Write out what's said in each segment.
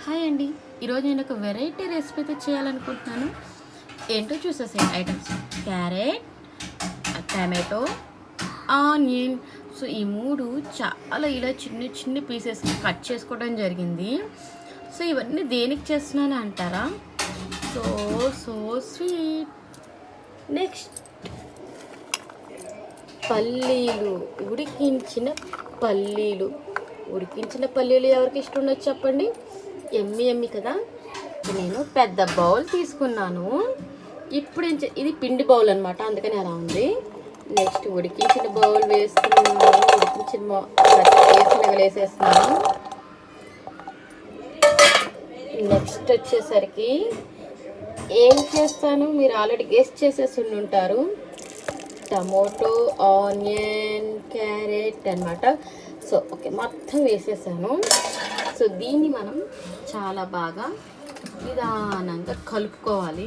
Hi అండి. ఈరోజు నేను ఒక వెరైటీ రెసిపీ అయితే చేయాలనుకుంటున్నాను. ఏంటో చూసేసాను items: carrot, tomato, onion. So ఈ మూడు చాలా ఇలా చిన్న చిన్న పీసెస్ కట్ చేసుకోవడం జరిగింది. సో ఇవన్నీ దేనికి చేస్తున్నాను అంటారా? So so sweet. నెక్స్ట్ పల్లీలు, ఉడికించిన పల్లీలు ఎవరికి ఇష్టం ఉండదు చెప్పండి? ఎమ్మి కదా. నేను పెద్ద బౌల్ తీసుకున్నాను. ఇప్పుడు ఇది పిండి బౌల్ అనమాట, అందుకని అలా ఉంది. నెక్స్ట్ ఉడికించిన బౌల్ వేస్తున్నాను. వేసేస్తున్నాను. నెక్స్ట్ వచ్చేసరికి ఏం చేస్తాను, మీరు ఆల్రెడీ గెస్ట్ చేసేసి ఉంటారు. టమోటో, ఆనియన్, క్యారెట్ అన్నమాట. సో ఓకే, మొత్తం వేసేసాను. సో దీన్ని మనం చాలా బాగా నిదానంగా కలుపుకోవాలి.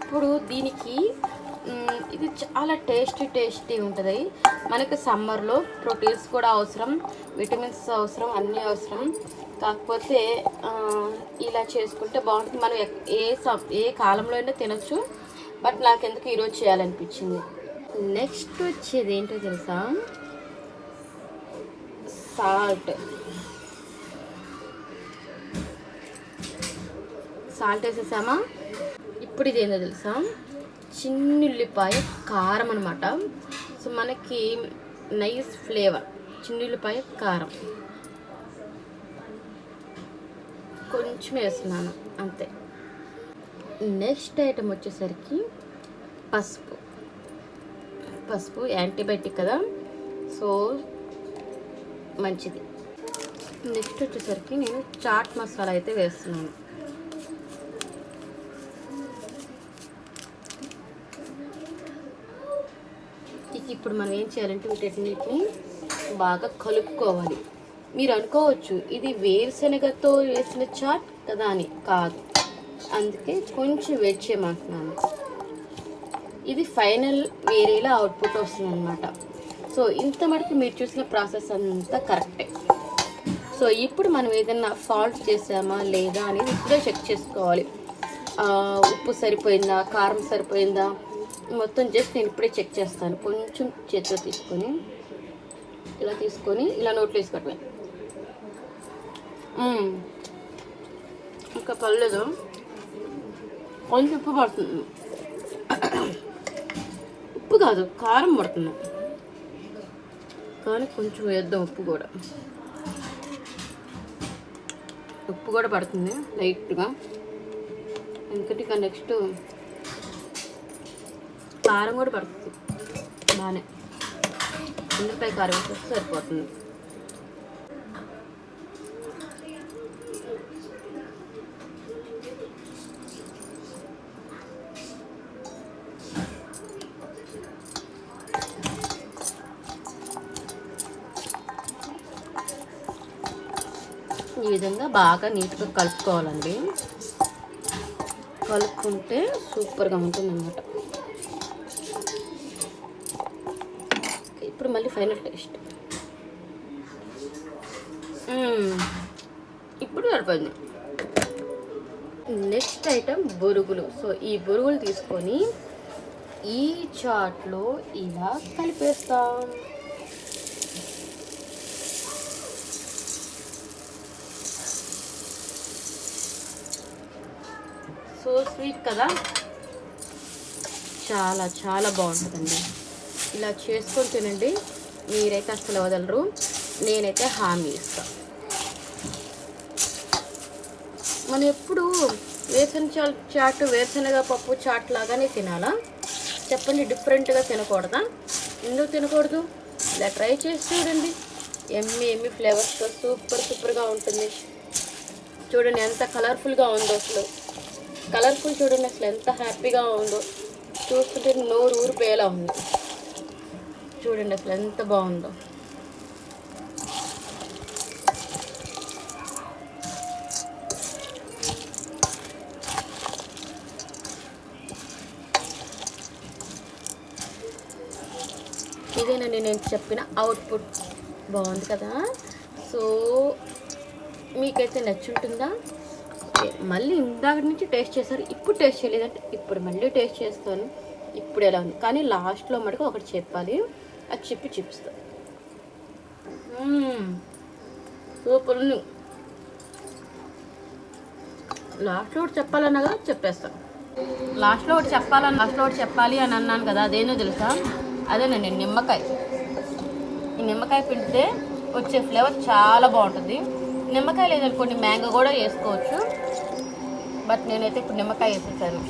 ఇప్పుడు దీనికి ఇది చాలా టేస్టీ ఉంటుంది. మనకి సమ్మర్లో ప్రోటీన్స్ కూడా అవసరం, విటమిన్స్ అవసరం, అన్నీ అవసరం. కాకపోతే ఇలా చేసుకుంటే బాగుంటుంది. మనం ఏ కాలంలో అయినా తినచ్చు. బట్ నాకెందుకు ఈరోజు చేయాలనిపించింది. నెక్స్ట్ వచ్చేది ఏంటో తెలుసా? సాల్ట్ వేసేసామా? ఇప్పుడు ఇది ఏంటో తెలుసా? చిన్నుల్లిపాయ కారం అనమాట. సో మనకి నైస్ ఫ్లేవర్. చిన్నుల్లిపాయ కారం కొంచెం వేస్తున్నాను అంతే. నెక్స్ట్ ఐటమ్ వచ్చేసరికి పసుపు యాంటీబయాటిక్ కదా, సో మంచిది. నెక్స్ట్ వచ్చేసరికి నేను చాట్ మసాలా అయితే వేస్తున్నాను. ఇప్పుడు మనం ఏం చేయాలంటే వీటన్నిటిని బాగా కలుపుకోవాలి. మీరు అనుకోవచ్చు ఇది వేరుశనగతో వేసిన చాట్ కదా అని. కాదు, అందుకే కొంచెం వెయిట్ చేయమంటున్నాను. ఇది ఫైనల్ వేరేలా అవుట్పుట్ వస్తుంది అనమాట. సో ఇంత మటుకు మీరు చూసిన ప్రాసెస్ అంతా కరెక్టే. సో ఇప్పుడు మనం ఏదైనా సాల్ట్ చేసామా లేదా అనేది ఇప్పుడే చెక్ చేసుకోవాలి. ఉప్పు సరిపోయిందా, కారం సరిపోయిందా, మొత్తం జస్ట్ నేను ఇప్పుడే చెక్ చేస్తాను. కొంచెం చేతిలో తీసుకొని ఇలా నోట్లో వేసుకోవటమే. ఇంకా పర్లేదు, కొంచెం ఉప్పు పడుతుంది. ఉప్పు కాదు, కారం పడుతుంది. కానీ కొంచెం వేద్దాం. ఉప్పు కూడా పడుతుంది లైట్గా. ఎందుకంటే ఇక నెక్స్ట్ కారం కూడా పడుతుంది బాగానే. ఉల్లిపాయ కారం వేస్తే సరిపోతుంది. ఈ విధంగా బాగా నీట్గా కలుపుకోవాలండి. కలుపుకుంటే సూపర్గా ఉంటుంది అన్నమాట. ఇప్పుడు మళ్ళీ ఫైనల్ టేస్ట్. ఇప్పుడు సరిపోయింది. నెక్స్ట్ ఐటమ్ బొరుగులు. సో ఈ బొరుగులు తీసుకొని ఈ చాట్లో ఇలా కలిపేస్తాం. సో స్వీట్ కదా, చాలా చాలా బాగుంటుందండి. ఇలా చేసుకొని తినండి, మీరైతే అసలు వదలరు. నేనైతే హామీ ఇస్తాను. మనం ఎప్పుడు వేరుశనగ పప్పు చాట్ లాగానే తినాలా చెప్పండి? డిఫరెంట్గా తినకూడదా? ఎందుకు తినకూడదు? ఇలా ట్రై చేసి చూడండి. ఎమ్మి ఫ్లేవర్స్తో సూపర్గా ఉంటుంది. చూడండి ఎంత కలర్ఫుల్గా ఉందో. చూడండి అసలు ఎంత హ్యాపీగా ఉందో. చూస్తుంటే నోరు ఊరిపోయేలా ఉంది. చూడండి అసలు ఎంత బాగుందో. ఇదేనండి నేను చెప్పిన అవుట్పుట్. బాగుంది కదా. సో మీకైతే నచ్చుంటుందా? మళ్ళీ ఇందాక నుంచి టేస్ట్ చేస్తారు, ఇప్పుడు టేస్ట్ చేయలేదంటే ఇప్పుడు మళ్ళీ టేస్ట్ చేస్తాను. ఇప్పుడు ఎలా ఉంది కానీ లాస్ట్లో మటుకు ఒకటి చెప్పాలి, అది చెప్పి చూపిస్తాను. సూపర్ ఉంది. లాస్ట్లో ఒకటి చెప్పాలన్నా కదా చెప్పేస్తాను. లాస్ట్లో ఒకటి చెప్పాలి అని అన్నాను కదా, అదేనో తెలుసా? అదేనండి నిమ్మకాయ. ఈ నిమ్మకాయ పిండితే వచ్చే ఫ్లేవర్ చాలా బాగుంటుంది. నిమ్మకాయ లేదనుకోండి మ్యాంగో కూడా వేసుకోవచ్చు, బట్ నేనైతే ఇప్పుడు నిమ్మకాయ వేసేసాను.